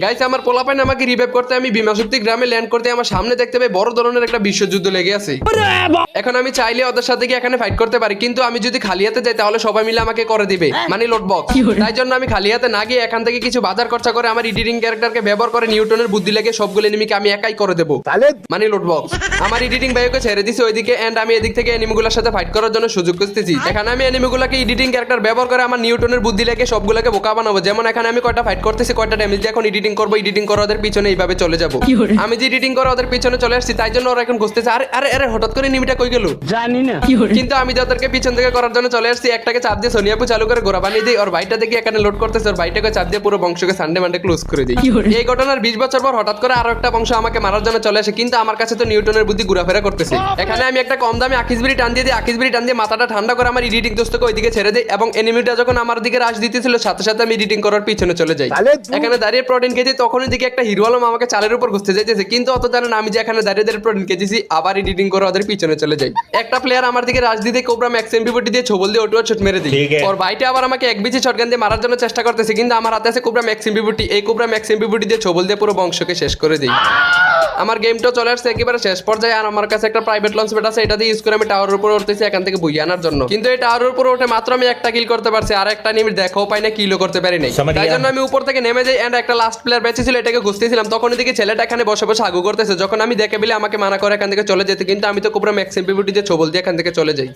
Guys আমার পোলাপাইন আমাকে revive করতে আমি বিমাশক্তি গ্রামে ল্যান্ড করতে আমার সামনে দেখতে পাই বড় ধরনের একটা বিশ্বযুদ্ধ লেগে আছে। এখন আমি চাইলে ওদের সাথে গিয়ে এখানে ফাইট করতে পারি, কিন্তু আমি যদি খালি হাতে যাই তাহলে সবাই মিলে আমাকে করে দিবে মানে লোডবক্স। তাই জন্য আমি খালি হাতে না গিয়ে এখান থেকে কিছু বাজার খরচা করে আমার এডিটিং ক্যারেক্টারকে ব্যবহার করে নিউটনের বুদ্ধি লেগে সবগুলো এনিমিকে আমি একাই করে দেবো মানে লোডবক্স। আমার এডিটিং ভাইকে ছেড়ে দিছি ওইদিকে এন্ড আমি এদিক থেকে এনিমিগুলোর সাথে ফাইট করার জন্য সুযোগ খুঁজতেছি। এখানে আমি এনিমিগুলোকে এডিটিং ক্যারেক্টার ব্যবহার করে আমার নিউটনের বুদ্ধি লেগে সবগুলোকে বোকা বানাবো। যেমন এখানে আমি কয়টা ফাইট করতেছি, কয়টা ড্যামেজ দিয়ে এখন এডিটিং করবো, এডিটিং করে ওদের পিছনে এইভাবে চলে যাবো। আমি যে এডিটিং করে ওদের পিছনে চলে আসছি তাই জন্য ওরা এখন খুঁজতেছে আরে আরে আরে হঠাৎ করে এনিমিটা কই গেল জানি না। কিন্তু আমি যাদেরকে পিছন থেকে করার জন্য চলে আসছি একটাকে চাপ দিয়ে সোনিয়াপু চালু করে গোড়া বানিয়ে দিই। ওর ভাইটা দেখি এখানে লোড করতেছে, ওর ভাইটাকে চাপ দিয়ে পুরো বংশকে সানডে মানডে ক্লোজ করে দিই। এই ঘটনার 20 বছর পর হঠাৎ করে আরো একটা বংশ আমাকে মারার জন্য চলে আসে, কিন্তু আমার কাছে তো নিউটনের বুদ্ধি ঘোরাফেরা করতেছে। এখানে আমি একটা কম দামে আকিসবিরি টান দিয়ে দিই, আকিসবিরি টান দিয়ে মাথাটা ঠান্ডা করে আমার এডিটিং দোস্তকে ওইদিকে ছেড়ে দিই এবং এনিমিটা যখন আমার দিকে রাশ দিতেছিল সাথে সাথে আমি এডিটিং করার পিছনে চলে যাই। এখানে দাঁড়িয়ে প্রোটিন খেয়েছি, তখনই দিকে একটা হিরো আলম আমাকে চালের উপর ঘুরতে যাইতেছে, কিন্তু অত জানেন আমি যে এখানে দাঁড়িয়ে দাঁড়িয়ে প্রোটিন খেয়েছি আবার এডিটিং করে ওদের পিছনে চলে যাই। একটা প্লেয়ার আমার দিকে রাশ দিতে কোবরা ম্যাক্স এমপিবিটি দিয়ে ছবল দিয়ে ওটুয়া শট মেরে দিই। ওর ভাইটা আবার আমাকে এক বিচি শটগান দিয়ে মারার জন্য চেষ্টা করতেছে, কিন্তু আমার হাতে আছে কোবরা ম্যাক্স এমপিবিটি। এই কোবরা ম্যাক্স এমপিবিটি দিয়ে ছবল দিয়ে পুরো বংশকে শেষ করে দিই। আমার গেমটা চলে আসছে একেবারে শেষ পর্যায়ে আর আমার কাছে একটা প্রাইভেট লঞ্চ প্যাড আছে, এটা দিয়ে ইউজ করে আমি টাওয়ারের উপর উঠতেছি এখান থেকে বুঝিয়ে আনার জন্য। কিন্তু এই টাওয়ারের উপর উঠে মাত্র আমি একটা কিল করতে পারছি, আর একটা নিমিট দেখাও পাই না, কিলও করতে পারি নাই। তাই জন্য আমি উপর থেকে নেমে যাই এন্ড একটা লাস্ট প্লেয়ার বেঁচে ছিল এটাকে খুঁজতেছিলাম, তখন এদিকে ছেলেটা এখানে বসে বসে আগু করতেছে। যখন আমি দেখে পেলে আমাকে মানা করে এখান থেকে চলে যেতে, কিন্তু আমি তো কোবরা ম্যাক্স এমপিবিটি দিয়ে ছবল দিয়ে এখান থেকে চলে যাই।